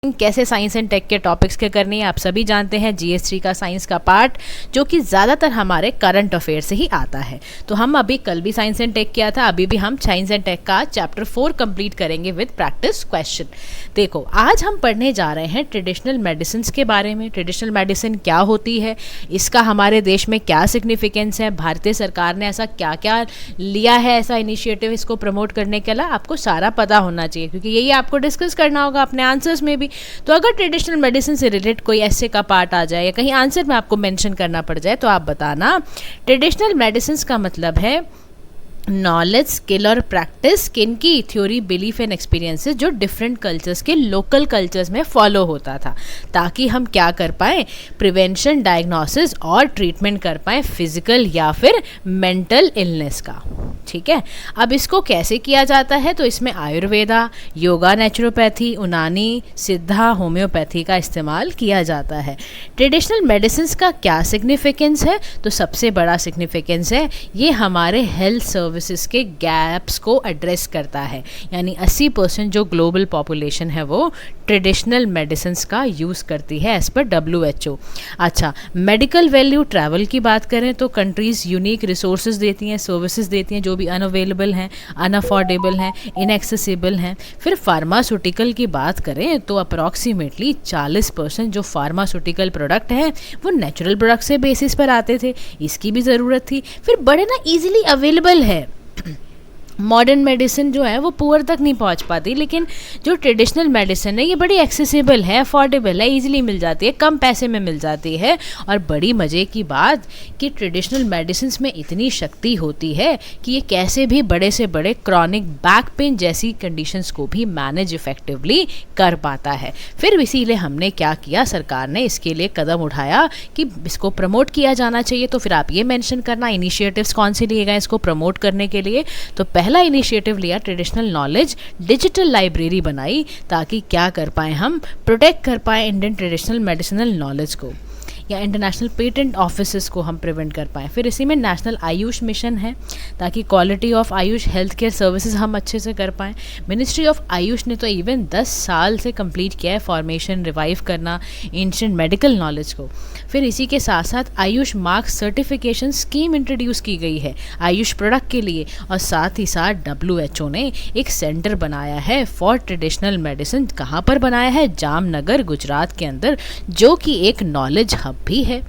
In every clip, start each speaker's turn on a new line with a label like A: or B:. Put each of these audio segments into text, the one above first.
A: कैसे science and take के topics के करनी है आप सभी जानते हैं। GS3 का साइंस का पार्ट जो कि ज़्यादातर हमारे करंट अफेयर से ही आता है। तो हम अभी कल भी साइंस एंड टेक किया था, अभी भी हम साइंस एंड टेक का चैप्टर 4 कंप्लीट करेंगे विद प्रैक्टिस क्वेश्चन। देखो आज हम पढ़ने जा रहे हैं ट्रेडिशनल मेडिसिन के बारे में। ट्रेडिशनल मेडिसिन क्या होती है, इसका हमारे देश में क्या सिग्निफिकेंस है, भारतीय सरकार ने ऐसा क्या क्या लिया है ऐसा इनिशिएटिव इसको प्रमोट करने के लिए, आपको सारा पता होना चाहिए क्योंकि यही आपको डिस्कस करना होगा अपने आंसर्स में भी। तो अगर ट्रेडिशनल मेडिसिन से रिलेटेड कोई ऐसे का पार्ट आ जाए या कहीं आंसर में आपको मेंशन करना पड़ जाए तो आप बताना। ट्रेडिशनल मेडिसिन का मतलब है नॉलेज, स्किल और प्रैक्टिस किनकी, थ्योरी, बिलीफ एंड एक्सपीरियंसेस जो डिफरेंट कल्चर्स के लोकल कल्चर्स में फॉलो होता था ताकि हम क्या कर पाएँ, प्रिवेंशन, डायग्नोसिस और ट्रीटमेंट कर पाएँ फिजिकल या फिर मेंटल इलनेस का। ठीक है, अब इसको कैसे किया जाता है तो इसमें आयुर्वेदा, योगा, नेचुरोपैथी, यूनानी, सिद्धा, होम्योपैथी का इस्तेमाल किया जाता है। ट्रेडिशनल मेडिसिन का क्या सिग्निफिकेंस है तो सबसे बड़ा सिग्निफिकेंस है ये हमारे हेल्थ सर्विसेज के गैप्स को एड्रेस करता है, यानी 80% जो ग्लोबल पॉपुलेशन है वो ट्रेडिशनल मेडिसिन का यूज़ करती है एज पर WHO। अच्छा, मेडिकल वैल्यू ट्रैवल की बात करें तो कंट्रीज़ यूनिक रिसोर्सेज देती हैं, सर्विसेज देती हैं जो भी अनअवेलेबल हैं, अनअफोर्डेबल हैं, इनएक्सेसिबल हैं। फिर फार्मास्यूटिकल की बात करें तो अप्रॉक्सीमेटली 40% जो फार्मास्यूटिकल प्रोडक्ट हैं वो नेचुरल प्रोडक्ट से बेसिस पर आते थे, इसकी भी ज़रूरत थी। फिर बड़े ना ईजिली अवेलेबल है, मॉडर्न मेडिसिन जो है वो पुअर तक नहीं पहुंच पाती, लेकिन जो ट्रेडिशनल मेडिसिन है ये बड़ी एक्सेसिबल है, अफोर्डेबल है, इजीली मिल जाती है, कम पैसे में मिल जाती है। और बड़ी मज़े की बात कि ट्रेडिशनल मेडिसिन में इतनी शक्ति होती है कि ये कैसे भी बड़े से बड़े क्रॉनिक बैक पेन जैसी कंडीशंस को भी मैनेज इफेक्टिवली कर पाता है। फिर इसीलिए हमने क्या किया, सरकार ने इसके लिए कदम उठाया कि इसको प्रमोट किया जाना चाहिए। तो फिर आप ये मेंशन करना इनिशिएटिव्स कौन से लिए गए इसको प्रमोट करने के लिए। तो पहला इनिशिएटिव लिया ट्रेडिशनल नॉलेज डिजिटल लाइब्रेरी बनाई ताकि क्या कर पाएँ, हम प्रोटेक्ट कर पाएँ इंडियन ट्रेडिशनल मेडिसिनल नॉलेज को, या इंटरनेशनल पेटेंट ऑफिसेस को हम प्रिवेंट कर पाएँ। फिर इसी में नेशनल आयुष मिशन है ताकि quality of Ayush health care services हम अच्छे से कर पाएँ। मिनिस्ट्री ऑफ आयुष ने तो इवन 10 साल से कंप्लीट किया है फॉर्मेशन, रिवाइव करना एंशिएंट मेडिकल नॉलेज को। फिर इसी के साथ साथ Ayush mark certification scheme introduce की गई है आयुष प्रोडक्ट के लिए, और साथ ही साथ WHO ने एक सेंटर बनाया है फॉर ट्रेडिशनल मेडिसिन। कहाँ पर बनाया है, जामनगर गुजरात के अंदर, जो कि एक नॉलेज हब भी है।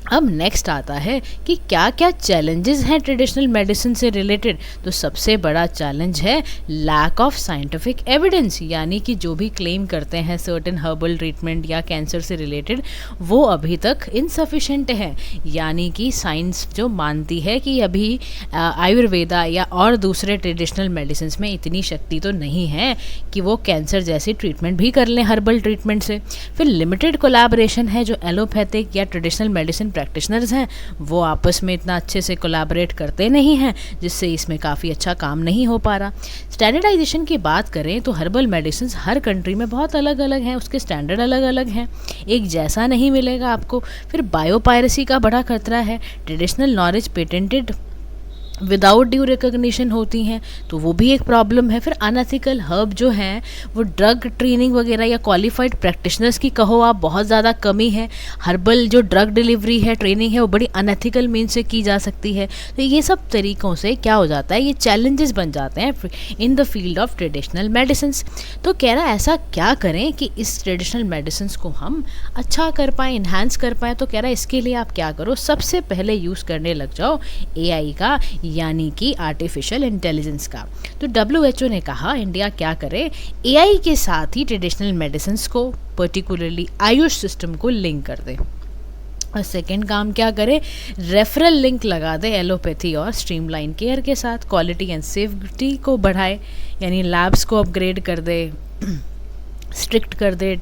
A: अब नेक्स्ट आता है कि क्या क्या चैलेंजेस हैं ट्रेडिशनल मेडिसिन से रिलेटेड। तो सबसे बड़ा चैलेंज है लैक ऑफ साइंटिफिक एविडेंस, यानी कि जो भी क्लेम करते हैं सर्टेन हर्बल ट्रीटमेंट या कैंसर से रिलेटेड वो अभी तक इनसफिशेंट है, यानी कि साइंस जो मानती है कि अभी आयुर्वेदा या और दूसरे ट्रेडिशनल मेडिसिन में इतनी शक्ति तो नहीं है कि वो कैंसर जैसी ट्रीटमेंट भी कर लें हर्बल ट्रीटमेंट से। फिर लिमिटेड कोलैबोरेशन है, जो एलोपैथिक या ट्रेडिशनल मेडिसिन प्रैक्टिशनर्स हैं वो आपस में इतना अच्छे से कोलैबोरेट करते नहीं हैं, जिससे इसमें काफ़ी अच्छा काम नहीं हो पा रहा। स्टैंडर्डाइजेशन की बात करें तो हर्बल मेडिसिन हर कंट्री में बहुत अलग अलग हैं, उसके स्टैंडर्ड अलग अलग हैं, एक जैसा नहीं मिलेगा आपको। फिर बायोपायरेसी का बड़ा खतरा है, traditional knowledge patented without due recognition होती हैं तो वो भी एक प्रॉब्लम है। फिर अनएथिकल हर्ब जो हैं वो ड्रग ट्रेनिंग वगैरह या क्वालिफाइड प्रैक्टिशनर्स की कहो आप बहुत ज़्यादा कमी है। हर्बल जो ड्रग डिलीवरी है, ट्रेनिंग है, वो बड़ी अनएथिकल मीन से की जा सकती है। तो ये सब तरीक़ों से क्या हो जाता है, ये चैलेंजेस बन जाते हैं in the field of traditional medicine. तो कह रहा है ऐसा क्या करें कि इस ट्रेडिशनल मेडिसिन को हम अच्छा कर पाएँ, इन्हांस कर पाएँ। तो कह रहा है इसके लिए आप क्या करो, सबसे पहले यूज़ करने लग जाओ AI का, यानी कि आर्टिफिशियल इंटेलिजेंस का। तो WHO ने कहा इंडिया क्या करे, AI के साथ ही ट्रेडिशनल मेडिसिन को पर्टिकुलरली आयुष सिस्टम को लिंक कर दे। और सेकेंड काम क्या करे, रेफरल लिंक लगा दे एलोपैथी और स्ट्रीमलाइन केयर के साथ। क्वालिटी एंड सेफ्टी को बढ़ाए, यानी लैब्स को अपग्रेड कर दे, स्ट्रिक्ट कर दे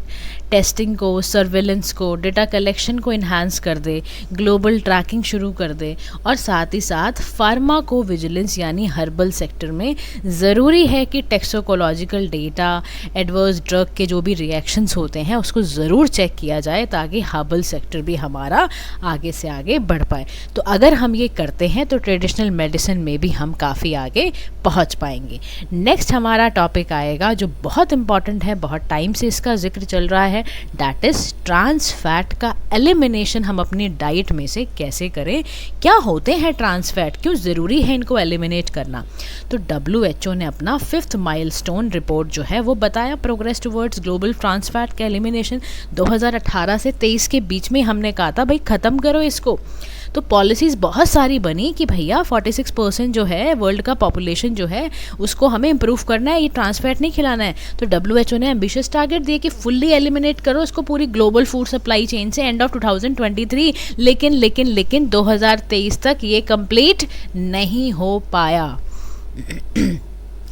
A: टेस्टिंग को, सर्वेलेंस को, डेटा कलेक्शन को इन्हांस कर दे, ग्लोबल ट्रैकिंग शुरू कर दे, और साथ ही साथ फार्माको विजिलेंस यानी हर्बल सेक्टर में ज़रूरी है कि टैक्सोकोलॉजिकल डेटा, एडवर्स ड्रग के जो भी रिएक्शंस होते हैं उसको ज़रूर चेक किया जाए ताकि हर्बल सेक्टर भी हमारा आगे से आगे बढ़ पाए। तो अगर हम ये करते हैं तो ट्रेडिशनल मेडिसिन में भी हम काफ़ी आगे पहुँच पाएंगे। नेक्स्ट हमारा टॉपिक आएगा जो बहुत इंपॉर्टेंट है, बहुत टाइम से इसका जिक्र चल रहा है, दैट इज़ ट्रांस फैट का एलिमिनेशन हम अपनी डाइट में से कैसे करें, क्या होते हैं ट्रांस फैट, क्यों ज़रूरी है इनको एलिमिनेट करना। तो WHO ने अपना 5th माइलस्टोन रिपोर्ट जो है वो बताया, progress towards global trans fat का एलिमिनेशन। 2018 से 23 के बीच में हमने कहा था भाई ख़त्म करो इसको। तो पॉलिसीज़ बहुत सारी बनी कि भैया 46% जो है वर्ल्ड का पॉपुलेशन जो है उसको हमें इम्प्रूव करना है, ये ट्रांस फैट नहीं खिलाना है। तो WHO ने एम्बिशियस टारगेट दिए कि फुल्ली एलिमिनेट करो इसको पूरी ग्लोबल फूड सप्लाई चेन से एंड ऑफ 2023। लेकिन 2023 तक ये कंप्लीट नहीं हो पाया।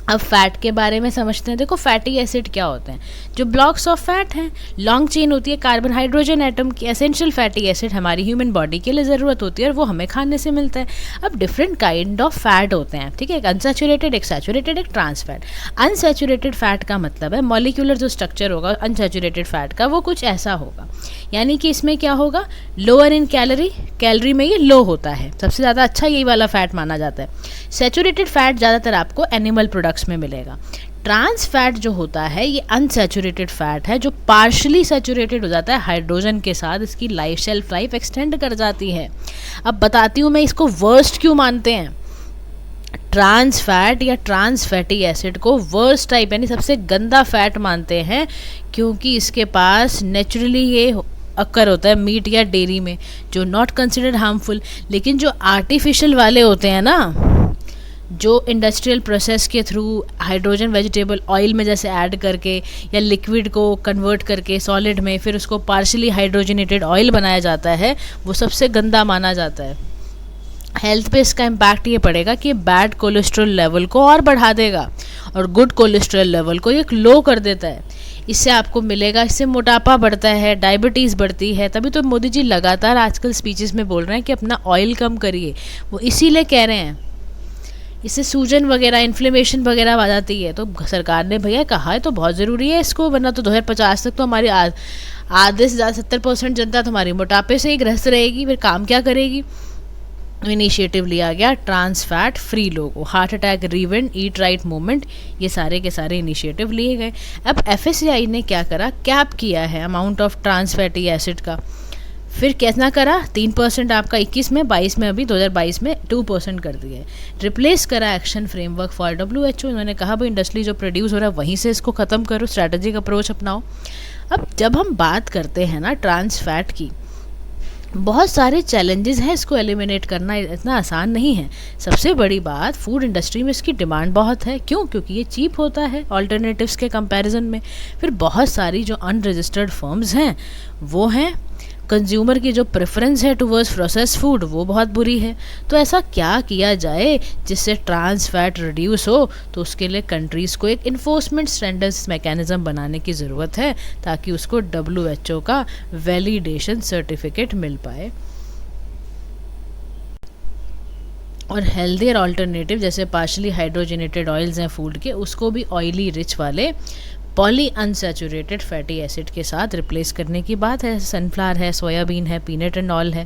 A: अब फैट के बारे में समझते हैं। देखो फैटी एसिड क्या होते हैं, जो ब्लॉक्स ऑफ फैट हैं, लॉन्ग चेन होती है, कार्बन हाइड्रोजन एटम की एसेंशियल फैटी एसिड हमारी ह्यूमन बॉडी के लिए ज़रूरत होती है और वो हमें खाने से मिलता है। अब डिफरेंट काइंड ऑफ फैट होते हैं, ठीक है, एक अनसैचुरेटेड, एक सैचुरेटेड, एक ट्रांस फैट। अनसैचुरेटेड फैट का मतलब है मॉलिक्यूलर जो स्ट्रक्चर होगा अनसैचुरेटेड फैट का वो कुछ ऐसा होगा, यानी कि इसमें क्या होगा, लोअर इन कैलोरी में ये लो होता है, सबसे ज़्यादा अच्छा यही वाला फैट माना जाता है। सैचुरेटेड फैट ज़्यादातर आपको एनिमल प्रोडक्ट्स में मिलेगा। ट्रांस फैट जो होता है ये अनसैचुरेटेड फैट है जो पार्शली सैचुरेटेड हो जाता है हाइड्रोजन के साथ, इसकी शेल्फ लाइफ एक्सटेंड कर जाती है। अब बताती हूँ मैं इसको वर्स्ट क्यों मानते हैं। ट्रांस फैट या ट्रांस फैटी एसिड को वर्स्ट टाइप यानी सबसे गंदा फैट मानते हैं, क्योंकि इसके पास नेचुरली ये अक्कर होता है मीट या डेयरी में, जो नॉट कंसिडर्ड हार्मफुल। लेकिन जो आर्टिफिशियल वाले होते हैं ना, जो इंडस्ट्रियल प्रोसेस के थ्रू हाइड्रोजन वेजिटेबल ऑयल में जैसे ऐड करके या लिक्विड को कन्वर्ट करके सॉलिड में फिर उसको पार्शली हाइड्रोजनेटेड ऑयल बनाया जाता है, वो सबसे गंदा माना जाता है। हेल्थ पे इसका इम्पैक्ट ये पड़ेगा कि बैड कोलेस्ट्रॉल लेवल को और बढ़ा देगा और गुड कोलेस्ट्रॉल लेवल को ये लो कर देता है। इससे आपको मिलेगा, इससे मोटापा बढ़ता है, डायबिटीज़ बढ़ती है। तभी तो मोदी जी लगातार आजकल स्पीचेस में बोल रहे हैं कि अपना ऑयल कम करिए, वो इसीलिए कह रहे हैं। इससे सूजन वगैरह इन्फ्लेमेशन वगैरह आ जाती है। तो सरकार ने भैया कहा है तो बहुत ज़रूरी है इसको, वरना तो 2050 तक तो हमारी आधे से ज़्यादा 70% जनता तुम्हारी मोटापे से ही ग्रस्त रहेगी, फिर काम क्या करेगी। इनिशिएटिव लिया गया trans fat free logo, heart attack prevent, eat right movement, ये सारे के सारे इनिशिएटिव लिए गए। अब FSCI ने क्या करा, कैप किया है amount of trans fatty acid का। फिर कितना करा, 3% आपका 21 में, 22 में, अभी 2022 में 2% कर दिया है। रिप्लेस करा एक्शन फ्रेमवर्क फॉर WHO। इन्होंने कहा भाई इंडस्ट्री जो प्रोड्यूस हो रहा है वहीं से इसको ख़त्म करो, स्ट्रैटेजिक अप्रोच अपनाओ। अब जब हम बात करते हैं ना ट्रांस फैट की, बहुत सारे चैलेंजेस हैं, इसको एलिमिनेट करना इतना आसान नहीं है। सबसे बड़ी बात, फूड इंडस्ट्री में इसकी डिमांड बहुत है। क्यों? क्योंकि ये चीप होता है ऑल्टरनेटिव्स के कंपैरिजन में। फिर बहुत सारी जो अनरजिस्टर्ड फर्म्स हैं वो हैं, कंज्यूमर की जो प्रेफरेंस है टुवर्ड्स प्रोसेस फूड वो बहुत बुरी है। तो ऐसा क्या किया जाए जिससे ट्रांस फैट रिड्यूस हो? तो उसके लिए कंट्रीज़ को एक इन्फोर्समेंट स्टैंडर्ड्स मैकेनिज्म बनाने की ज़रूरत है ताकि उसको WHO का वैलिडेशन सर्टिफिकेट मिल पाए। और हेल्दियर ऑल्टरनेटिव जैसे पार्शली हाइड्रोजनेटेड ऑयल्स हैं फूड के, उसको भी ऑयली रिच वाले पॉली अनसैचुरेटेड फैटी एसिड के साथ रिप्लेस करने की बात है। सनफ्लावर है, सोयाबीन है, पीनट एंड ऑयल है।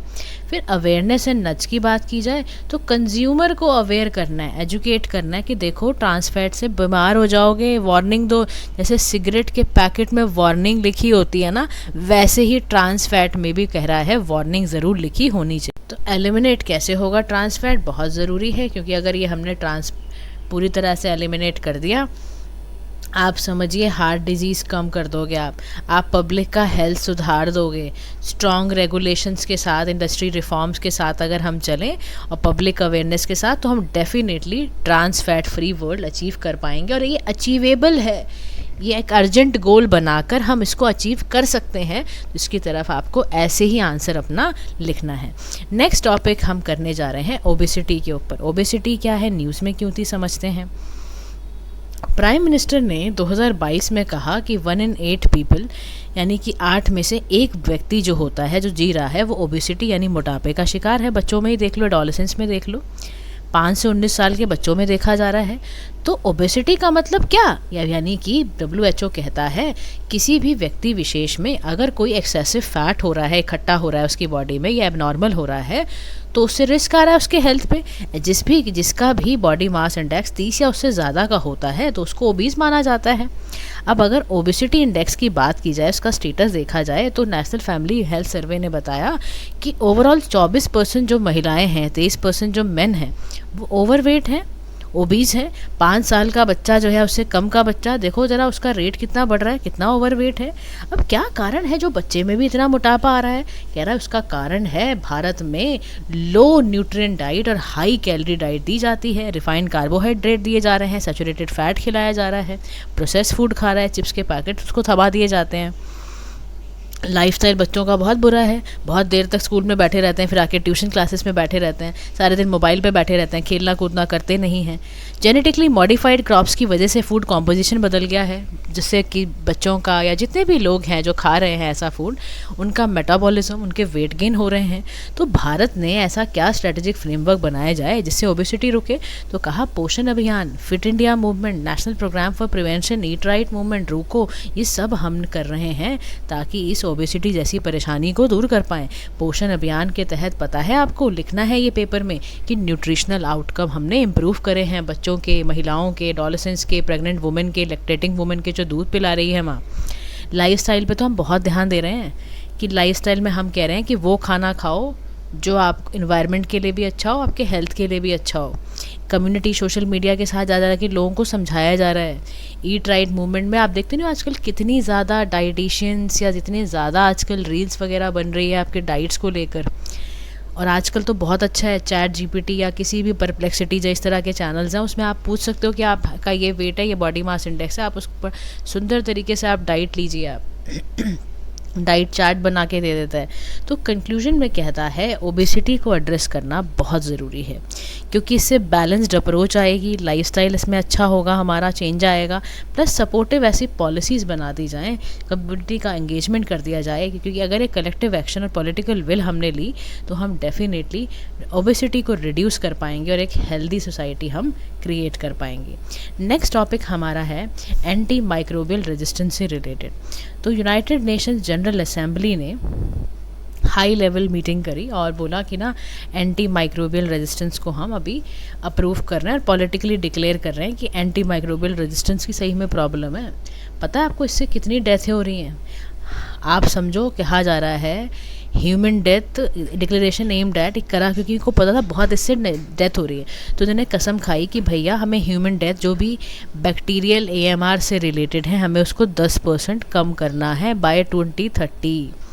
A: फिर अवेयरनेस एंड नट्स की बात की जाए तो कंज्यूमर को अवेयर करना है, एजुकेट करना है कि देखो ट्रांस फैट से बीमार हो जाओगे, वार्निंग दो। जैसे सिगरेट के पैकेट में वार्निंग लिखी होती है ना, वैसे ही ट्रांस फैट में भी कह रहा है वार्निंग ज़रूर लिखी होनी चाहिए। तो एलिमिनेट कैसे होगा ट्रांस फैट, बहुत ज़रूरी है, क्योंकि अगर ये हमने पूरी तरह से एलिमिनेट कर दिया, आप समझिए हार्ट डिजीज़ कम कर दोगे, आप पब्लिक का हेल्थ सुधार दोगे। स्ट्रॉन्ग रेगुलेशंस के साथ, इंडस्ट्री रिफॉर्म्स के साथ अगर हम चलें और पब्लिक अवेयरनेस के साथ, तो हम definitely trans fat free world achieve कर पाएंगे। और ये अचीवेबल है, ये एक अर्जेंट गोल बनाकर हम इसको अचीव कर सकते हैं। तो इसकी तरफ आपको ऐसे ही आंसर अपना लिखना है। नेक्स्ट टॉपिक हम करने जा रहे हैं ओबेसिटी के ऊपर। ओबेसिटी क्या है, न्यूज़ में क्यों थी, समझते हैं। प्राइम मिनिस्टर ने 2022 में कहा कि 1 in 8 पीपल यानी कि 8 में से एक व्यक्ति जो होता है, जो जी रहा है, वो ओबेसिटी यानी मोटापे का शिकार है। बच्चों में ही देख लो, एडोलेसेंस में देख लो, 5 से 19 साल के बच्चों में देखा जा रहा है। तो ओबेसिटी का मतलब क्या, यानी कि WHO कहता है किसी भी व्यक्ति विशेष में अगर कोई एक्सेसिव फैट हो रहा है, इकट्ठा हो रहा है उसकी बॉडी में, या एबनॉर्मल हो रहा है, तो उससे रिस्क आ रहा है उसके हेल्थ पे। जिसका भी बॉडी मास इंडेक्स 30 या उससे ज़्यादा का होता है तो उसको ओबीस माना जाता है। अब अगर ओबेसिटी इंडेक्स की बात की जाए, उसका स्टेटस देखा जाए, तो नेशनल फैमिली हेल्थ सर्वे ने बताया कि ओवरऑल 24% जो महिलाएं हैं, 23% जो मेन हैं वो ओवरवेट हैं, ओबीज है। 5 साल का बच्चा जो है उससे कम का बच्चा, देखो ज़रा उसका रेट कितना बढ़ रहा है, कितना ओवरवेट है। अब क्या कारण है जो बच्चे में भी इतना मोटापा आ रहा है? कह रहा है उसका कारण है भारत में लो न्यूट्रिएंट डाइट और हाई कैलोरी डाइट दी जाती है, रिफाइंड कार्बोहाइड्रेट दिए जा रहे हैं, सैचुरेटेड फैट खिलाया जा रहा है, प्रोसेस फूड खा रहा है, चिप्स के पैकेट उसको थमा दिए जाते हैं। लाइफस्टाइल बच्चों का बहुत बुरा है, बहुत देर तक स्कूल में बैठे रहते हैं, फिर आके ट्यूशन क्लासेस में बैठे रहते हैं, सारे दिन मोबाइल पे बैठे रहते हैं, खेलना कूदना करते नहीं हैं। जेनेटिकली मॉडिफाइड क्रॉप्स की वजह से फूड कॉम्पोजिशन बदल गया है, जिससे कि बच्चों का या जितने भी लोग हैं जो खा रहे हैं ऐसा फूड, उनका मेटाबॉलिज्म, उनके वेट गेन हो रहे हैं। तो भारत ने ऐसा क्या स्ट्रेटेजिक फ्रेमवर्क बनाया जाए जिससे ओबेसिटी रुके? तो कहा Poshan Abhiyan, fit India movement, national programme for prevention, eat right movement, रूको, ये सब हम कर रहे हैं ताकि इस ओबेसिटी जैसी परेशानी को दूर कर पाएँ। पोषण अभियान के तहत पता है आपको, लिखना है ये पेपर में कि न्यूट्रिशनल आउटकम हमने इम्प्रूव करे हैं बच्चों के, महिलाओं के, एडोलेसेंट्स के, प्रेग्नेंट वुमेन के, लैक्टेटिंग वुमेन के जो दूध पिला रही है माँ। लाइफस्टाइल पे तो हम बहुत ध्यान दे रहे हैं कि लाइफस्टाइल में हम कह रहे हैं कि वो खाना खाओ जो आप इन्वायरमेंट के लिए भी अच्छा हो, आपके हेल्थ के लिए भी अच्छा हो। कम्युनिटी सोशल मीडिया के साथ ज़्यादा कि लोगों को समझाया जा रहा है। ईट राइट मूवमेंट में आप देखते नहीं हो आजकल कितनी ज़्यादा डाइटिशियंस या जितनी ज़्यादा आजकल रील्स वगैरह बन रही है आपके डाइट्स को लेकर। और आजकल तो बहुत अच्छा है, चैट जीपीटी या किसी भी परप्लेक्सिटी जो इस तरह के चैनल्स हैं उसमें आप पूछ सकते हो कि आपका ये वेट है, ये बॉडी मास इंडेक्स है, आप उस पर सुंदर तरीके से आप डाइट लीजिए, आप डाइट चार्ट बना के दे देता है। तो कंक्लूजन में कहता है ओबेसिटी को एड्रेस करना बहुत ज़रूरी है, क्योंकि इससे बैलेंस्ड अप्रोच आएगी, लाइफस्टाइल इसमें अच्छा होगा, हमारा चेंज आएगा, प्लस सपोर्टिव ऐसी पॉलिसीज़ बना दी जाएँ, कम्युनिटी का एंगेजमेंट कर दिया जाए, क्योंकि अगर एक कलेक्टिव एक्शन और पॉलिटिकल विल हमने ली तो हम डेफिनेटली ओबेसिटी को रिड्यूस कर पाएंगे और एक हेल्दी सोसाइटी हम क्रिएट कर पाएंगे। नेक्स्ट टॉपिक हमारा है एंटी माइक्रोबियल रेजिस्टेंस से रिलेटेड। तो यूनाइटेड नेशंस जनरल असेंबली ने हाई लेवल मीटिंग करी और बोला कि ना एंटी माइक्रोबियल रेजिस्टेंस को हम अभी अप्रूव कर रहे हैं और पॉलिटिकली डिक्लेयर कर रहे हैं कि एंटी माइक्रोबियल रेजिस्टेंस की सही में प्रॉब्लम है। पता है आपको इससे कितनी डेथें हो रही हैं? आप समझो, कहा जा रहा है human death declaration aimed at करा, क्योंकि इनको पता था बहुत इससे डेथ हो रही है, तो इन्होंने कसम खाई कि भैया हमें ह्यूमन डेथ जो भी बैक्टीरियल AMR से रिलेटेड है हमें उसको 10% कम करना है बाय 2030।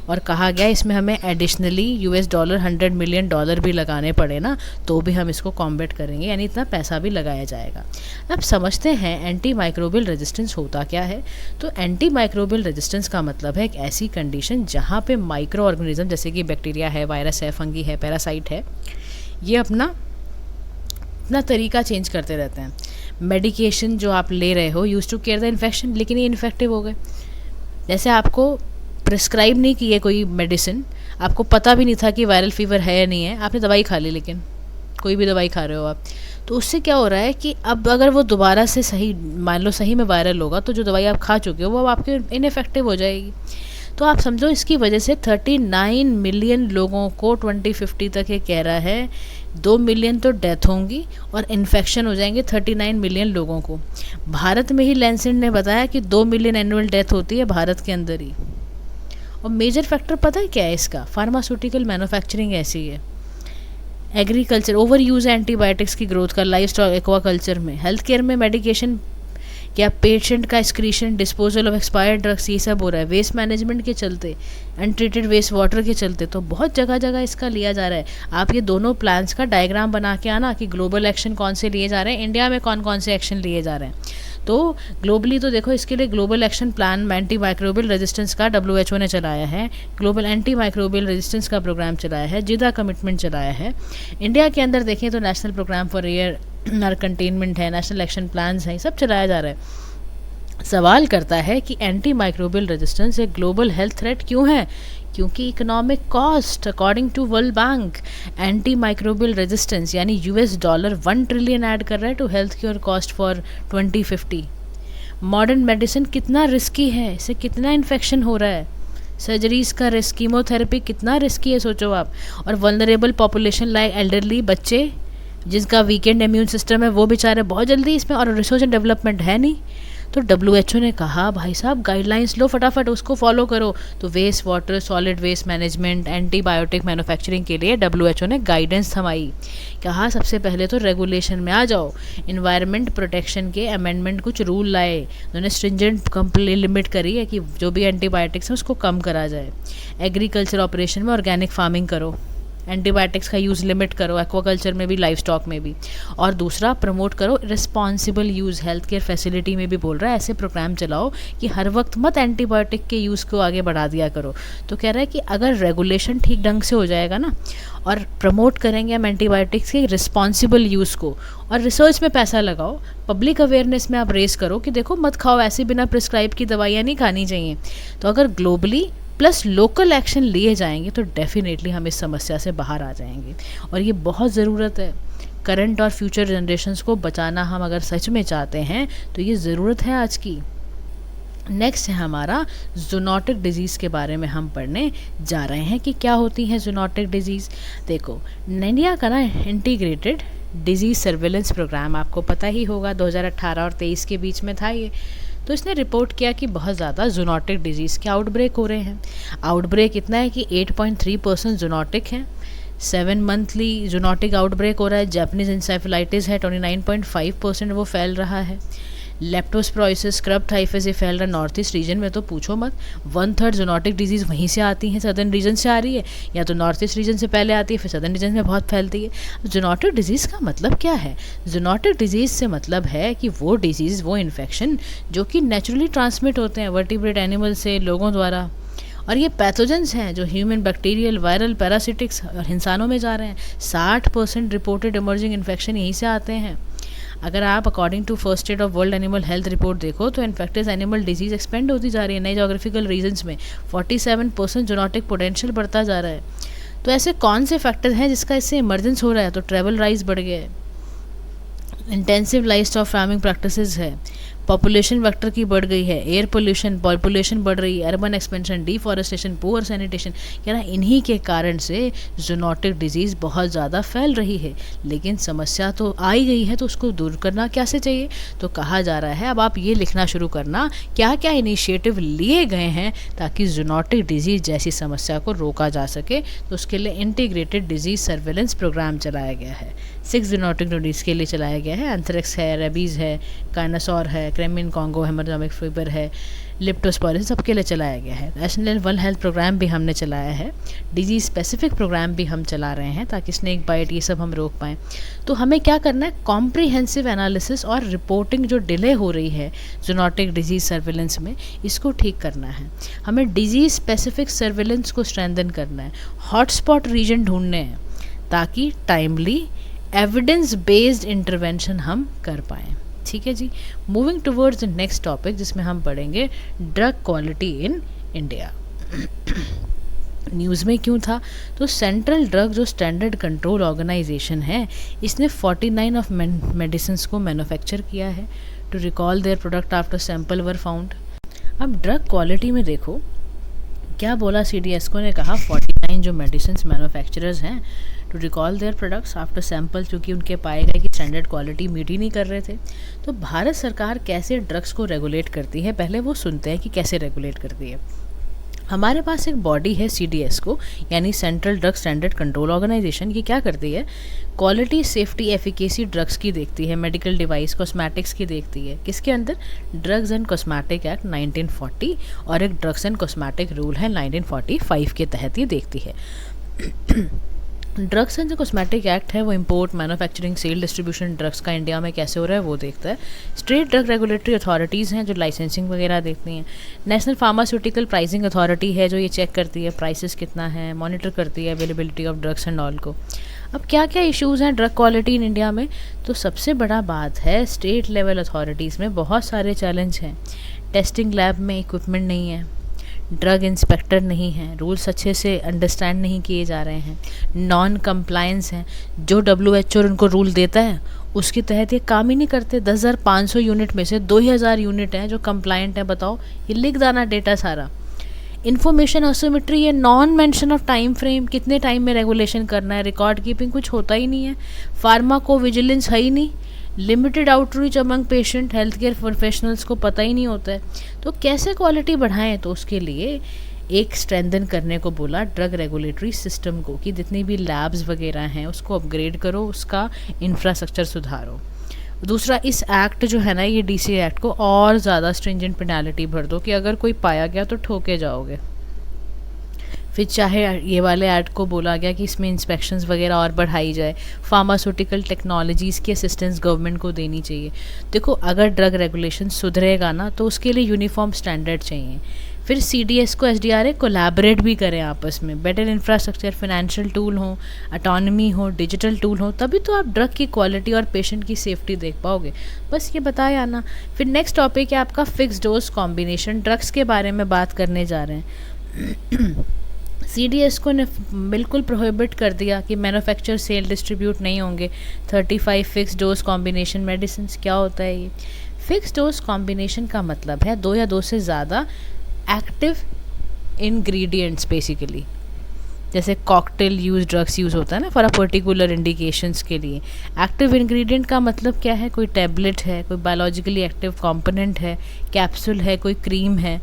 A: और कहा गया इसमें हमें एडिशनली $100 मिलियन भी लगाने पड़े ना तो भी हम इसको कॉम्बैट करेंगे, यानी इतना पैसा भी लगाया जाएगा। अब समझते हैं एंटी माइक्रोबियल रेजिस्टेंस होता क्या है। तो एंटी माइक्रोबियल रेजिस्टेंस का मतलब है एक ऐसी कंडीशन जहाँ पे माइक्रो ऑर्गेनिज्म जैसे कि बैक्टीरिया है, वायरस है, फंगी है, पैरासाइट है, ये अपना तरीका चेंज करते रहते हैं। मेडिकेशन जो आप ले रहे हो use to care the infection, लेकिन ये इन्फेक्टिव हो गए। जैसे आपको प्रिस्क्राइब नहीं की है कोई मेडिसिन, आपको पता भी नहीं था कि वायरल फीवर है या नहीं है, आपने दवाई खा ली, लेकिन कोई भी दवाई खा रहे हो आप, तो उससे क्या हो रहा है कि अब अगर वो दोबारा से सही मान लो सही में वायरल होगा तो जो दवाई आप खा चुके हो वो अब आपके इनइफेक्टिव हो जाएगी। तो आप समझो इसकी वजह से 39 मिलियन लोगों को 2050 तक ये कह रहा है 2 मिलियन तो डेथ होंगी और इन्फेक्शन हो जाएंगे 39 मिलियन लोगों को। भारत में ही लैंसेट ने बताया कि 2 मिलियन एनुअल डेथ होती है भारत के अंदर ही। और मेजर फैक्टर पता है क्या है इसका? फार्मास्यूटिकल मैन्युफैक्चरिंग ऐसी है, एग्रीकल्चर, ओवर यूज़ एंटीबायोटिक्स की ग्रोथ का, लाइफ स्टॉक, एक्वाकल्चर में, हेल्थ केयर में मेडिकेशन क्या पेशेंट का excretion, disposal of expired drugs, ये सब हो रहा है वेस्ट मैनेजमेंट के चलते, अनट्रीटेड वेस्ट वाटर के चलते। तो बहुत जगह जगह इसका लिया जा रहा है। आप ये दोनों प्लान्स का डायग्राम बना के आना कि ग्लोबल एक्शन कौन से लिए जा रहे हैं, इंडिया में कौन कौन से एक्शन लिए जा रहे हैं। तो ग्लोबली तो देखो इसके लिए global action plan anti microbial resistance का WHO ने चलाया है, ग्लोबल एंटी माइक्रोबियल रेजिस्टेंस का प्रोग्राम चलाया है, जिदा कमिटमेंट चलाया है। इंडिया के अंदर देखें तो national programme for air containment है, नेशनल एक्शन प्लान्स हैं, सब चलाया जा रहा है। सवाल करता है कि एंटी माइक्रोबियल रेजिस्टेंस एक ग्लोबल हेल्थ थ्रेट क्यों है? क्योंकि economic cost according to world bank anti microbial resistance यानी $1 ट्रिलियन ऐड कर रहा है to health care cost for 2050। Modern medicine कितना रिस्की है, इससे कितना इन्फेक्शन हो रहा है, सर्जरीज का रिस्क, कीमोथेरेपी कितना रिस्की है सोचो आप। और वल्नरेबल पॉपुलेशन लाइक एल्डरली, बच्चे जिसका वीकेंड इम्यून सिस्टम है वो बेचारे बहुत जल्दी इसमें, और रिसर्च एंड डेवलपमेंट है नहीं। तो WHO ने कहा भाई साहब गाइडलाइंस लो फटाफट, उसको फॉलो करो। तो waste water, solid waste management, antibiotic manufacturing के लिए WHO ने गाइडेंस थमाई। कहा सबसे पहले तो रेगुलेशन में आ जाओ। इन्वायरमेंट प्रोटेक्शन के अमेंडमेंट कुछ रूल लाए, उन्होंने स्ट्रिंजेंट कंप्लीट लिमिट करी है कि जो भी एंटीबायोटिक्स है उसको कम करा जाए। एग्रीकल्चर ऑपरेशन में ऑर्गेनिक फार्मिंग करो, एंटीबायोटिक्स का यूज़ लिमिट करो, एक्वाकल्चर में भी, लाइफ स्टॉक में भी। और दूसरा प्रमोट करो responsible use, health care facility में भी बोल रहा है ऐसे प्रोग्राम चलाओ कि हर वक्त मत एंटीबायोटिक के यूज़ को आगे बढ़ा दिया करो। तो कह रहा है कि अगर रेगुलेशन ठीक ढंग से हो जाएगा ना, और प्रमोट करेंगे हम एंटीबायोटिक्स के रिस्पॉन्सिबल यूज़ को, और रिसर्च में पैसा लगाओ, पब्लिक अवेयरनेस में आप रेस करो कि देखो मत खाओ, ऐसे बिना प्रिस्क्राइब की दवाइयाँ नहीं खानी चाहिए। तो अगर ग्लोबली प्लस लोकल एक्शन लिए जाएंगे तो डेफिनेटली हम इस समस्या से बाहर आ जाएंगे, और ये बहुत ज़रूरत है। करंट और फ्यूचर जनरेशन्स को बचाना हम अगर सच में चाहते हैं तो ये ज़रूरत है आज की। नेक्स्ट है हमारा जूनोटिक डिजीज़ के बारे में हम पढ़ने जा रहे हैं कि क्या होती है जूनोटिक डिजीज़। देखो इंडिया का ना इंटीग्रेटेड डिजीज़ सर्वेलेंस प्रोग्राम आपको पता ही होगा, 2018 और 23 के बीच में था ये। तो इसने रिपोर्ट किया कि बहुत ज़्यादा जूनोटिक डिजीज़ के आउटब्रेक हो रहे हैं। आउटब्रेक इतना है कि 8.3% जूनोटिक हैं, 7 मंथली जूनोटिक आउटब्रेक हो रहा है। जैपनीज इंसेफेलाइटिस है, 29.5% वो फैल रहा है। लेप्टोस्पिरोसिस, स्क्रब टाइफस ये फैल रहा है नॉर्थ ईस्ट रीजन में, तो पूछो मत। 1/3 जूनोटिक डिजीज़ वहीं से आती हैं, सदर्न रीजन से आ रही है, या तो नॉर्थ ईस्ट रीजन से पहले आती है फिर सदर्न रीजन में बहुत फैलती है। जूनोटिक डिजीज़ का मतलब क्या है? जूनोटिक डिजीज़ से मतलब है कि वो डिजीज़, वो इन्फेक्शन जो कि नेचुरली ट्रांसमिट होते हैं वर्टिब्रेट एनिमल से लोगों द्वारा, और ये पैथोजेंस हैं जो ह्यूमन, बैक्टीरियल, वायरल, पैरासिटिक्स और इंसानों में जा रहे हैं। 60% रिपोर्टेड इमर्जिंग इन्फेक्शन यहीं से आते हैं। अगर आप according to first state of world animal health report देखो तो इन्फेक्टिव एनिमल डिजीज़ एक्सपेंड होती जा रही है नए जोग्राफिकल रीजन्स में। 47% जूनोटिक पोटेंशियल बढ़ता जा रहा है। तो ऐसे कौन से फैक्टर हैं जिसका इससे इमरजेंस हो रहा है? तो ट्रैवल राइज बढ़ गया है, इंटेंसिव लाइफ फार्मिंग प्रैक्टिसेस है, पॉपुलेशन वेक्टर की बढ़ गई है, एयर पोल्यूशन, पॉपुलेशन बढ़ रही है, urban expansion, deforestation, poor sanitation, क्या ना इन्हीं के कारण से जूनोटिक डिजीज़ बहुत ज़्यादा फैल रही है। लेकिन समस्या तो आ ही गई है, तो उसको दूर करना कैसे चाहिए? तो कहा जा रहा है अब आप ये लिखना शुरू करना क्या क्या इनिशिएटिव लिए गए हैं ताकि जूनोटिक डिजीज़ जैसी समस्या को रोका जा सके। तो उसके लिए इंटीग्रेटेड डिजीज़ सर्वेलेंस प्रोग्राम चलाया गया है। 6 जूनोटिक डिजीज़ के लिए चलाया गया है। एंथ्रेक्स है, रेबीज़ है, काइनासोर है, क्रेमिन कॉन्गो, हेमोरेजिक फीवर है, लेप्टोस्पिरोसिस, सबके लिए चलाया गया है। नेशनल वन हेल्थ प्रोग्राम भी हमने चलाया है, डिजीज़ स्पेसिफिक प्रोग्राम भी हम चला रहे हैं ताकि स्नेक बाइट ये सब हम रोक पाएँ। तो हमें क्या करना है? कॉम्प्रिहेंसिव एनालिसिस और रिपोर्टिंग जो डिले हो रही है जूनोटिक डिजीज़ सर्वेलेंस में, इसको ठीक करना है। हमें डिजीज़ स्पेसिफिक सर्वेलेंस को स्ट्रेंथन करना है, हॉटस्पॉट रीजन ढूंढने हैं ताकि टाइमली एविडेंस बेस्ड इंटरवेंशन हम कर पाएँ। ठीक है जी। Moving towards the next topic जिसमें हम पढ़ेंगे drug quality in India. News में क्यों था? तो सेंट्रल ड्रग जो स्टैंडर्ड कंट्रोल ऑर्गेनाइजेशन है, इसने 49 ऑफ मेडिसिन्स को मैन्युफैक्चर किया है to recall their product after sample were found. अब ड्रग क्वालिटी में देखो क्या बोला CDSCO ने, कहा 49 जो मेडिसिन्स मैन्युफैक्चरर्स हैं to recall their products after sample, क्योंकि उनके पाए गए कि स्टैंडर्ड क्वालिटी मीट ही नहीं कर रहे थे। तो भारत सरकार कैसे ड्रग्स को रेगुलेट करती है, पहले वो सुनते हैं कि कैसे रेगुलेट करती है। हमारे पास एक बॉडी है CDSCO यानी central drug standard control organisation. ये क्या करती है? क्वालिटी, सेफ्टी, एफिकेसी ड्रग्स की देखती है, मेडिकल डिवाइस, कॉस्मेटिक्स की देखती है। किसके अंदर? ड्रग्स एंड कॉस्मेटिक एक्ट 1940 और एक ड्रग्स एंड कॉस्मेटिक रूल है 1945 के तहत ये देखती है। ड्रग्स एंड जो कॉस्मेटिक एक्ट है वो import, manufacturing, sale, distribution drugs का इंडिया में कैसे हो रहा है वो देखता है। स्टेट ड्रग रेगुलेटरी अथॉरिटीज़ हैं जो लाइसेंसिंग वगैरह देखती हैं। नेशनल फार्मास्यूटिकल प्राइसिंग अथॉरिटी है जो ये चेक करती है प्राइसेस कितना है, मॉनिटर करती है availability of drugs and all को। अब क्या क्या इश्यूज़ हैं ड्रग क्वालिटी इन इंडिया में? तो सबसे बड़ा बात है स्टेट लेवल अथॉरिटीज़ में बहुत सारे चैलेंज हैं। टेस्टिंग लैब में इक्विपमेंट नहीं है, ड्रग इंस्पेक्टर नहीं है, रूल्स अच्छे से अंडरस्टैंड नहीं किए जा रहे हैं, नॉन कंप्लायंस हैं, जो WHO उनको रूल देता है उसके तहत ये काम ही नहीं करते। 10,500 यूनिट में से 2,000 यूनिट हैं जो कंप्लायंट हैं। बताओ, ये लिख देना डेटा सारा। इन्फॉर्मेशन असिमेट्री है, non mention of time frame, कितने टाइम में रेगुलेशन करना है, रिकॉर्ड कीपिंग कुछ होता ही नहीं है, फार्माकोविजिलेंस है ही नहीं, limited outreach among patient, health care professionals को पता ही नहीं होता है। तो कैसे क्वालिटी बढ़ाएं, तो उसके लिए एक स्ट्रेंथन करने को बोला ड्रग रेगुलेटरी सिस्टम को, कि जितनी भी लैब्स वगैरह हैं उसको अपग्रेड करो, उसका इंफ्रास्ट्रक्चर सुधारो। दूसरा, इस एक्ट जो है ना, ये डीसी एक्ट को और ज़्यादा स्ट्रिंजेंट पेनाल्टी भर दो कि अगर कोई पाया गया तो ठोके जाओगे। फिर चाहे ये वाले एक्ट को बोला गया कि इसमें इंस्पेक्शंस वगैरह और बढ़ाई जाए, फार्मास्यूटिकल टेक्नोलॉजीज़ की असिस्टेंस गवर्नमेंट को देनी चाहिए। देखो, अगर ड्रग रेगुलेशन सुधरेगा ना तो उसके लिए यूनिफॉर्म स्टैंडर्ड चाहिए। फिर CDS को SDRA कोलैबोरेट भी करें आपस में, बेटर इंफ्रास्ट्रक्चर, फाइनेंशियल टूल हो, ऑटोनॉमी हो, डिजिटल टूल हो, तभी तो आप ड्रग की क्वालिटी और पेशेंट की सेफ्टी देख पाओगे। बस ये बताया ना। फिर नेक्स्ट टॉपिक है आपका फिक्स डोज कॉम्बिनेशन, ड्रग्स के बारे में बात करने जा रहे हैं। CDS को ने बिल्कुल प्रोहिबिट कर दिया कि मैन्युफैक्चर, सेल, डिस्ट्रीब्यूट नहीं होंगे 35 फिक्स डोज कॉम्बिनेशन मेडिसिन। क्या होता है ये? फिक्स डोज कॉम्बिनेशन का मतलब है 2 या 2 से ज़्यादा एक्टिव इंग्रेडिएंट्स बेसिकली, जैसे कॉकटेल यूज ड्रग्स यूज़ होता है ना फॉर अ पर्टिकुलर इंडिकेशंस के लिए। एक्टिव इंग्रेडिएंट का मतलब क्या है? कोई टैबलेट है, कोई बायोलॉजिकली एक्टिव कंपोनेंट है, कैप्सूल है, कोई क्रीम है।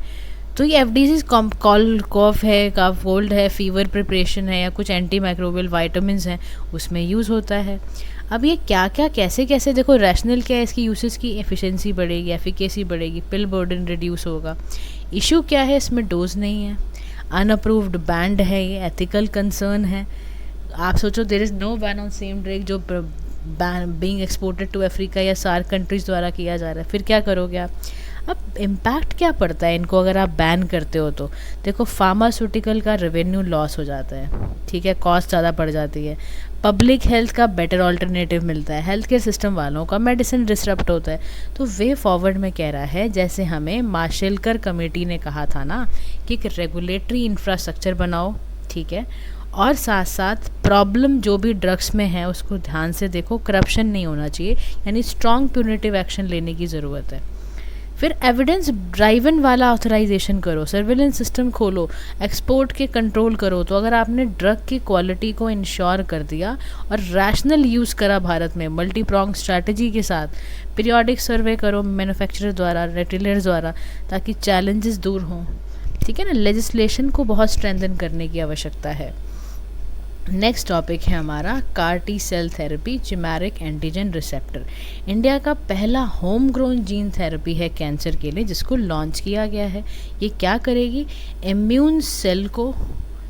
A: तो ये FDCs कॉफ है, कफ कोल्ड है, फीवर प्रिपरेशन है, या कुछ एंटी माइक्रोबियल वाइटामिन हैं, उसमें यूज़ होता है। अब ये क्या क्या कैसे कैसे, देखो रैशनल क्या है इसकी यूसेज की, एफिशिएंसी बढ़ेगी, एफिकेसी बढ़ेगी, पिल बर्डन रिड्यूस होगा। इशू क्या है? इसमें डोज नहीं है, अनअप्रूव्ड बैंड है, ये एथिकल कंसर्न है। आप सोचो, there is no ban on same drug जो बीइंग एक्सपोर्टेड टू अफ्रीका या सार्क कंट्रीज़ द्वारा किया जा रहा है। फिर क्या करोगे आप? अब इम्पैक्ट क्या पड़ता है इनको अगर आप बैन करते हो तो? देखो, फार्मास्यूटिकल का रेवेन्यू लॉस हो जाता है, ठीक है, कॉस्ट ज़्यादा बढ़ जाती है, पब्लिक हेल्थ का बेटर ऑल्टरनेटिव मिलता है, हेल्थ केयर सिस्टम वालों का मेडिसिन डिसरप्ट होता है। तो वे फॉरवर्ड में कह रहा है, जैसे हमें माशेलकर कमेटी ने कहा था ना कि एक रेगुलेटरी इंफ्रास्ट्रक्चर बनाओ, ठीक है, और साथ साथ प्रॉब्लम जो भी ड्रग्स में है उसको ध्यान से देखो, करप्शन नहीं होना चाहिए, यानी स्ट्रॉन्ग प्यूनिटिव एक्शन लेने की ज़रूरत है। फिर एविडेंस ड्राइवन वाला ऑथराइजेशन करो, सर्विलेंस सिस्टम खोलो, एक्सपोर्ट के कंट्रोल करो। तो अगर आपने ड्रग की क्वालिटी को इंश्योर कर दिया और रैशनल यूज़ करा भारत में मल्टी प्रॉन्ग स्ट्रैटेजी के साथ, पीरियोडिक सर्वे करो मैन्युफैक्चरर द्वारा, रिटेलर्स द्वारा, ताकि चैलेंजेस दूर हों, ठीक है ना। लेजिस्लेशन को बहुत स्ट्रेंथन करने की आवश्यकता है। नेक्स्ट टॉपिक है हमारा CAR T cell therapy, chimeric antigen receptor. India का पहला होम ग्रोन जीन थेरेपी है कैंसर के लिए, जिसको लॉन्च किया गया है। ये क्या करेगी? इम्यून सेल को,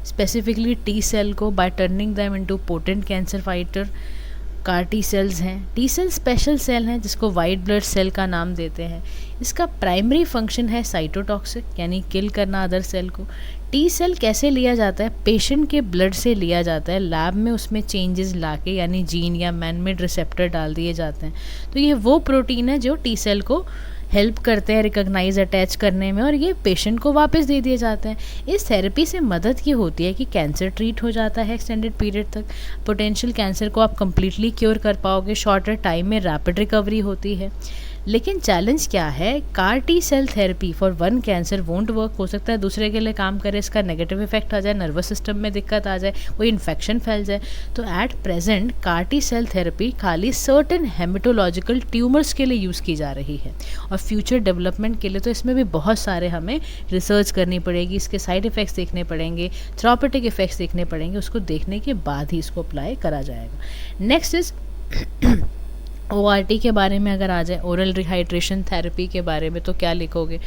A: स्पेसिफिकली T सेल को, by turning them into potent cancer fighter. CAR T cells हैं, T सेल स्पेशल सेल हैं जिसको वाइट ब्लड सेल का नाम देते हैं। इसका प्राइमरी फंक्शन है साइटोटॉक्सिक, यानी किल करना अदर सेल को। T सेल कैसे लिया जाता है? पेशेंट के ब्लड से लिया जाता है, लैब में उसमें चेंजेस लाके, यानी जीन या मैनमेड रिसेप्टर डाल दिए जाते हैं। तो ये वो प्रोटीन है जो T सेल को हेल्प करते हैं रिकॉग्नाइज, अटैच करने में, और ये पेशेंट को वापस दे दिए जाते हैं। इस थेरेपी से मदद ये होती है कि कैंसर ट्रीट हो जाता है एक्सटेंडेड पीरियड तक, पोटेंशियल कैंसर को आप कंप्लीटली क्योर कर पाओगे, शॉर्टर टाइम में रैपिड रिकवरी होती है। लेकिन चैलेंज क्या है? CAR T cell therapy for one cancer won't work. हो सकता है दूसरे के लिए काम करे, इसका नेगेटिव इफेक्ट आ जाए, नर्वस सिस्टम में दिक्कत आ जाए, कोई इन्फेक्शन फैल जाए। तो at present CAR T cell therapy खाली सर्टेन हेमेटोलॉजिकल ट्यूमर्स के लिए यूज़ की जा रही है, और फ्यूचर डेवलपमेंट के लिए तो इसमें भी बहुत सारे हमें रिसर्च करनी पड़ेगी, इसके साइड इफ़ेक्ट्स देखने पड़ेंगे, थेरापेटिक इफ़ेक्ट्स देखने पड़ेंगे, उसको देखने के बाद ही इसको अप्लाई करा जाएगा। नेक्स्ट इज़ ORT के बारे में अगर आ जाए, ओरल रिहाइड्रेशन थेरेपी के बारे में, तो क्या लिखोगे?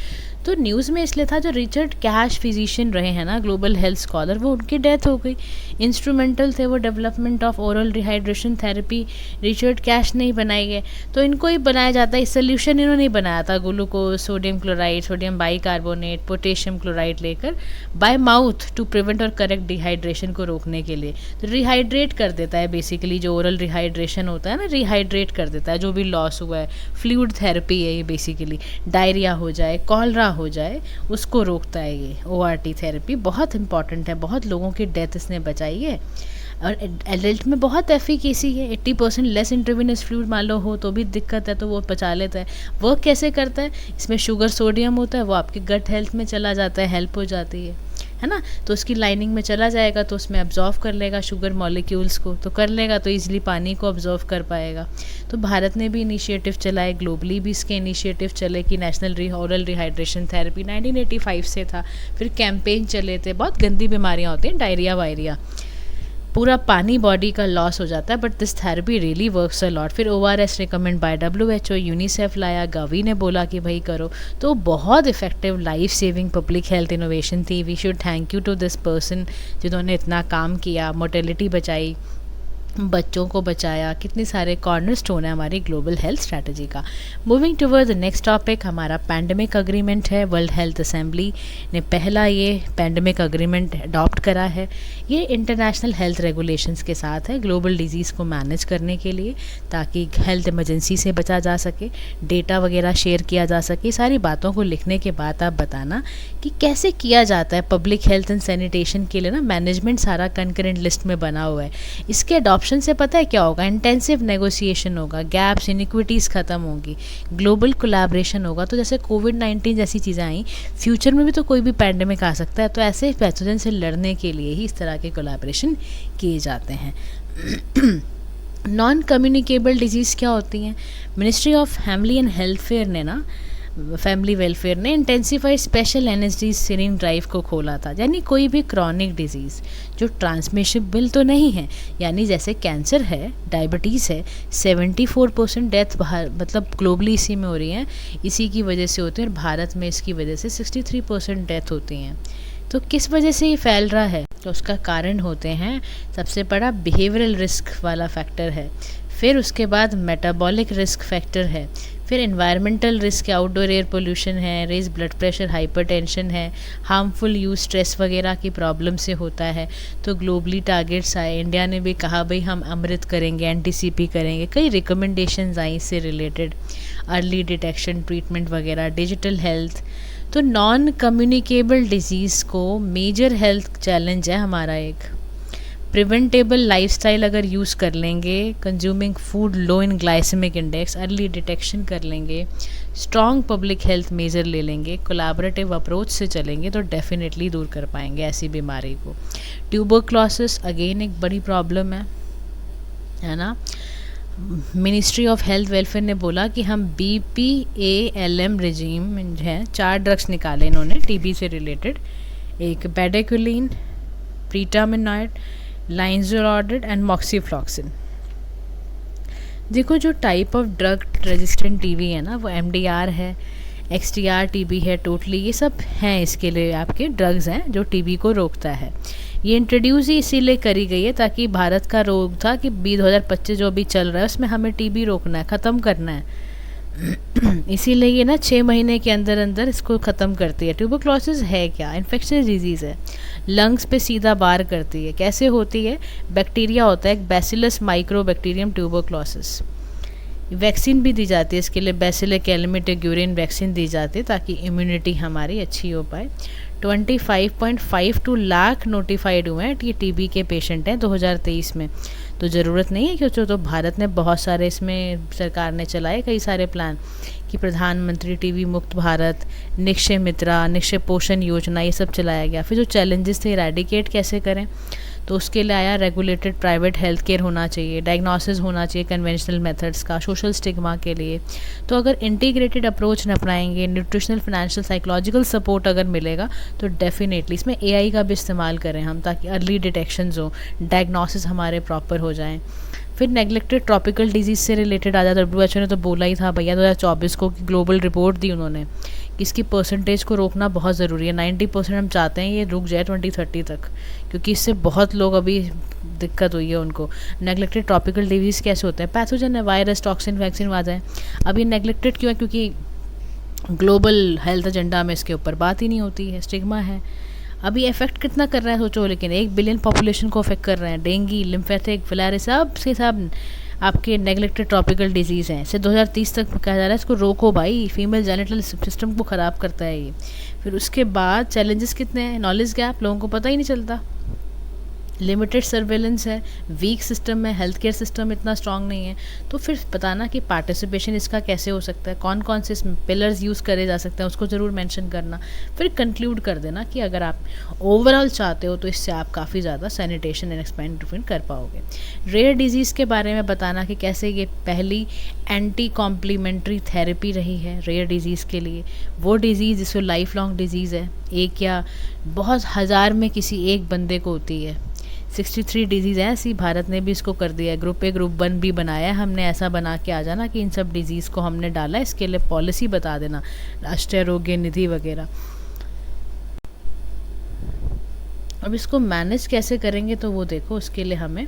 A: तो न्यूज़ में इसलिए था, जो रिचर्ड कैश फिजिशियन रहे हैं ना, ग्लोबल हेल्थ स्कॉलर, वो उनकी डेथ हो गई। इंस्ट्रूमेंटल थे वो development of oral rehydration therapy, Richard cash नहीं बनाए गए, तो इनको ही बनाया जाता है। सोल्यूशन इन्होंने नहीं बनाया था, glucose, sodium chloride, sodium bicarbonate, potassium chloride लेकर बाय माउथ टू प्रिवेंट और करेक्ट डिहाइड्रेशन को रोकने के लिए। तो रिहाइड्रेट कर देता है बेसिकली, जो ओरल रिहाइड्रेशन होता है ना, रिहाइड्रेट कर देता है जो भी लॉस हुआ है। फ्लूइड थेरेपी है ये बेसिकली, डायरिया हो जाए, कॉलरा हो जाए, उसको रोकता है ये ORT थेरेपी। बहुत इंपॉर्टेंट है, बहुत लोगों की डेथ इसने बचाई है, और एडल्ट में बहुत एफिकेसी है। 80% लेस इंट्रावेनस फ्लूइड मान लो हो तो भी दिक्कत है, तो वो बचा लेता है। वर्क कैसे करता है? इसमें शुगर, सोडियम होता है, वो आपके गट हेल्थ में चला जाता है, हेल्प हो जाती है। है ना, तो उसकी लाइनिंग में चला जाएगा तो उसमें अब्जॉर्व कर लेगा शुगर मॉलिक्यूल्स को, तो कर लेगा तो ईजिली पानी को अब्जॉर्व कर पाएगा। तो भारत ने भी इनिशिएटिव चलाए, ग्लोबली भी इसके इनिशिएटिव चले कि नेशनल ओरल रिहाइड्रेशन थेरेपी 1985 से था, फिर कैंपेन चले थे। बहुत गंदी बीमारियाँ होती हैं, डायरिया वायरिया, पूरा पानी बॉडी का लॉस हो जाता है, but this therapy really works a lot. फिर ORS recommend by WHO, UNICEF लाया, गावी ने बोला कि भाई करो, तो बहुत effective life saving public health innovation थी। We should thank you to this person जिन्होंने इतना काम किया, मोर्टेलिटी बचाई, बच्चों को बचाया, कितने सारे कॉर्नर स्टोन है हमारी ग्लोबल हेल्थ स्ट्रैटेजी का। Moving toward the next topic, हमारा पैंडमिक अग्रीमेंट है। वर्ल्ड हेल्थ असेंबली ने पहला ये पैंडमिक अग्रीमेंट अडॉप्ट करा है। ये इंटरनेशनल हेल्थ रेगुलेशंस के साथ है ग्लोबल डिजीज़ को मैनेज करने के लिए, ताकि हेल्थ इमरजेंसी से बचा जा सके, डेटा वगैरह शेयर किया जा सके। सारी बातों को लिखने के बाद आप बताना कि कैसे किया जाता है पब्लिक हेल्थ एंड सैनिटेशन के लिए ना, मैनेजमेंट सारा कंकरेंट लिस्ट में बना हुआ है। इसके ऑप्शन से पता है क्या होगा, इंटेंसिव नेगोशिएशन होगा, गैप्स इनिक्विटीज़ ख़त्म होगी, ग्लोबल कोलैबोरेशन होगा। तो जैसे कोविड-19 जैसी चीज़ें आई, फ्यूचर में भी तो कोई भी पैंडेमिक आ सकता है, तो ऐसे पैथोजन से लड़ने के लिए ही इस तरह के कोलैबोरेशन किए जाते हैं। नॉन कम्युनिकेबल डिजीज़ क्या होती हैं? Ministry of family and family welfare ने intensified special NSD searing drive को खोला था। यानी कोई भी क्रॉनिक डिजीज़ जो ट्रांसमिशेबल तो नहीं है, यानी जैसे कैंसर है, डायबिटीज़ है, 74% डेथ मतलब ग्लोबली इसी में हो रही हैं, इसी की वजह से होती है, और भारत में इसकी वजह से 63% डेथ होती हैं। तो किस वजह से ये फैल रहा है? तो उसका कारण होते हैं, सबसे बड़ा बिहेवियरल रिस्क वाला फैक्टर है, फिर उसके बाद मेटाबॉलिक रिस्क फैक्टर है, फिर environmental risk, outdoor air pollution है, रेज ब्लड प्रेशर, हाइपरटेंशन है, हार्मफुल यूज, स्ट्रेस वगैरह की प्रॉब्लम से होता है। तो ग्लोबली टारगेट्स आए, इंडिया ने भी कहा भाई हम अमृत करेंगे, NTCP करेंगे, कई रिकमेंडेशंस आई इससे रिलेटेड, अर्ली डिटेक्शन, ट्रीटमेंट वगैरह, डिजिटल हेल्थ। तो नॉन कम्युनिकेबल डिजीज़ को मेजर हेल्थ चैलेंज है हमारा एक। प्रिवेंटेबल लाइफस्टाइल अगर यूज़ कर लेंगे, कंज्यूमिंग फूड लो इन ग्लाइसेमिक इंडेक्स, अर्ली डिटेक्शन कर लेंगे, स्ट्रॉन्ग पब्लिक हेल्थ मेजर ले लेंगे, कोलैबोरेटिव अप्रोच से चलेंगे, तो डेफिनेटली दूर कर पाएंगे ऐसी बीमारी को। ट्यूबरक्लोसिस अगेन एक बड़ी प्रॉब्लम है ना। मिनिस्ट्री ऑफ हेल्थ वेलफेयर ने बोला कि हम BPALM रिजीम है, 4 ड्रग्स निकाले इन्होंने TB से रिलेटेड, एक बेडेक्विलिन, प्रीटामिनॉइड, लाइंजोलॉडेड एंड मॉक्सीफ्लॉक्सिन। देखो जो type of drug resistant TB है ना, वो MDR है, XDR TB है, टोटली ये सब हैं इसके लिए आपके ड्रग्स हैं जो TB को रोकता है। ये इंट्रोड्यूस ही इसीलिए करी गई है ताकि भारत का रोग था कि 2025 जो अभी चल रहा है उसमें हमें TB रोकना है, ख़त्म करना है। इसीलिए ये ना 6 महीने के अंदर अंदर इसको ख़त्म करती है। ट्यूबरक्लोसिस है क्या? इन्फेक्शियस डिजीज़ है, लंग्स पे सीधा वार करती है। कैसे होती है? बैक्टीरिया होता है एक, बैसिलस माइक्रोबैक्टीरियम ट्यूबरक्लोसिस। वैक्सीन भी दी जाती है इसके लिए, बैसिलिक एलिमिटिग्यूरिन वैक्सीन दी जाती है ताकि इम्यूनिटी हमारी अच्छी हो पाए। 25.52 लाख नोटिफाइड हुए हैं ये TB के पेशेंट हैं 2023 में। तो ज़रूरत नहीं है क्योंकि तो भारत ने बहुत सारे, इसमें सरकार ने चलाए कई सारे प्लान कि प्रधानमंत्री TB मुक्त भारत, निक्षय मित्रा, निक्षय पोषण योजना, ये सब चलाया गया। फिर जो चैलेंजेस थे इरेडिकेट कैसे करें, तो उसके लिए आया रेगुलेटेड प्राइवेट हेल्थ केयर होना चाहिए, डायग्नोसिस होना चाहिए कन्वेंशनल मेथड्स का, सोशल स्टिग्मा के लिए। तो अगर इंटीग्रेटेड अप्रोच न अपनाएंगे, न्यूट्रिशनल, फाइनेंशियल, साइकोलॉजिकल सपोर्ट अगर मिलेगा तो डेफिनेटली इसमें AI का भी इस्तेमाल करें हम, ताकि अर्ली डिटेक्शंस हो, डायग्नोसिस हमारे प्रॉपर हो जाएं। फिर नेग्लेक्टेड ट्रॉपिकल डिजीज़ से रिलेटेड आ जाता है। WHO ने तो बोला ही था भैया 2024 को कि ग्लोबल रिपोर्ट दी उन्होंने कि इसकी परसेंटेज को रोकना बहुत ज़रूरी है। 90% हम चाहते हैं ये रुक जाए 2030 तक, क्योंकि इससे बहुत लोग अभी दिक्कत हुई है उनको। नेग्लेक्टेड ट्रॉपिकल डिजीज़ कैसे होते हैं? पैथोजन है, वायरस, टॉक्सिन, वैक्सीन आ जाए। अब ये नेग्लेक्टेड क्यों है? क्योंकि ग्लोबल हेल्थ एजेंडा में इसके ऊपर बात ही नहीं होती है, स्टिग्मा है। अभी इफेक्ट कितना कर रहा है सोचो, लेकिन 1 बिलियन पॉपुलेशन को इफेक्ट कर रहे हैं। डेंगू, लिम्फेटिक, फिलारिस, सब आपके नेग्लेक्टेड ट्रॉपिकल डिजीज़ हैं। इसे 2030 तक कहा जा रहा है इसको रोको भाई, फीमेल जेनिटल सिस्टम को ख़राब करता है ये। फिर उसके बाद चैलेंजेस कितने हैं? नॉलेज गैप, लोगों को पता ही नहीं चलता। लिमिटेड सर्वेलेंस है, वीक सिस्टम है, हेल्थ केयर सिस्टम इतना स्ट्रांग नहीं है। तो फिर बताना कि पार्टिसिपेशन इसका कैसे हो सकता है, कौन कौन से पिलर्स यूज़ करे जा सकते हैं, उसको ज़रूर मेंशन करना। फिर कंक्लूड कर देना कि अगर आप ओवरऑल चाहते हो तो इससे आप काफ़ी ज़्यादा सैनिटेशन एंड एक्सपेरिमेंट कर पाओगे। रेयर डिजीज़ के बारे में बताना कि कैसे ये पहली एंटी कॉम्प्लीमेंट्री थेरेपी रही है रेयर डिजीज़ के लिए। वो डिज़ीज़ जिसको लाइफ लॉन्ग डिज़ीज़ है, एक या बहुत हज़ार में किसी एक बंदे को होती है। 63 डिजीज़ है ऐसी, भारत ने भी इसको कर दिया है, ग्रुप ए ग्रुप 1 भी बनाया है हमने। ऐसा बना के आ जाना कि इन सब डिजीज़ को हमने डाला है, इसके लिए पॉलिसी बता देना, राष्ट्रीय आरोग्य निधि वगैरह। अब इसको मैनेज कैसे करेंगे तो वो देखो, उसके लिए हमें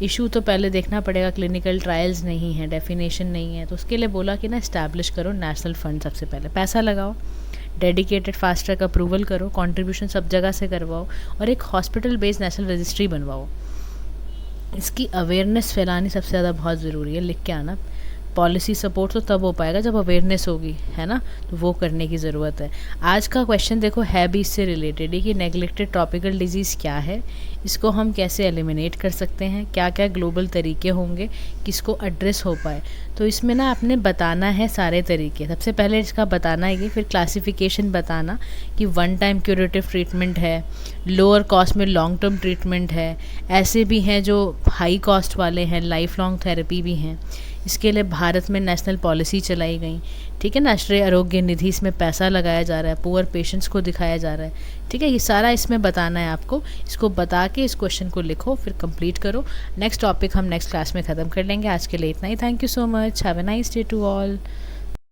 A: इशू तो पहले देखना पड़ेगा, क्लिनिकल ट्रायल्स नहीं है, डेफिनेशन नहीं है, तो उसके लिए बोला कि ना इस्टेब्लिश करो नेशनल फंड। सबसे पहले पैसा लगाओ, डेडिकेटेड फास्ट ट्रैक अप्रूवल करो, कंट्रीब्यूशन सब जगह से करवाओ, और एक हॉस्पिटल बेस्ड नेशनल रजिस्ट्री बनवाओ। इसकी अवेयरनेस फैलानी सबसे ज़्यादा बहुत ज़रूरी है, लिख के आना। पॉलिसी सपोर्ट तो तब हो पाएगा जब अवेयरनेस होगी, है ना, तो वो करने की ज़रूरत है। आज का क्वेश्चन देखो है भी इससे रिलेटेड ही कि नेग्लेक्टेड ट्रॉपिकल डिजीज़ क्या है, इसको हम कैसे एलिमिनेट कर सकते हैं, क्या क्या ग्लोबल तरीके होंगे किसको एड्रेस हो पाए। तो इसमें ना आपने बताना है सारे तरीके। सबसे पहले इसका बताना है, फिर क्लासिफिकेशन बताना कि वन टाइम क्यूरेटिव ट्रीटमेंट है, लोअर कॉस्ट में लॉन्ग टर्म ट्रीटमेंट है, ऐसे भी हैं जो हाई कॉस्ट वाले हैं, लाइफ लॉन्ग थेरेपी भी हैं। इसके लिए भारत में नेशनल पॉलिसी चलाई गई, ठीक है, राष्ट्रीय आरोग्य निधि, इसमें पैसा लगाया जा रहा है, पुअर पेशेंट्स को दिखाया जा रहा है, ठीक है, ये सारा इसमें बताना है आपको। इसको बता के इस क्वेश्चन को लिखो, फिर कंप्लीट करो। नेक्स्ट टॉपिक हम नेक्स्ट क्लास में ख़त्म कर लेंगे। आज के लिए इतना ही। Thank you so much, have a nice day to all.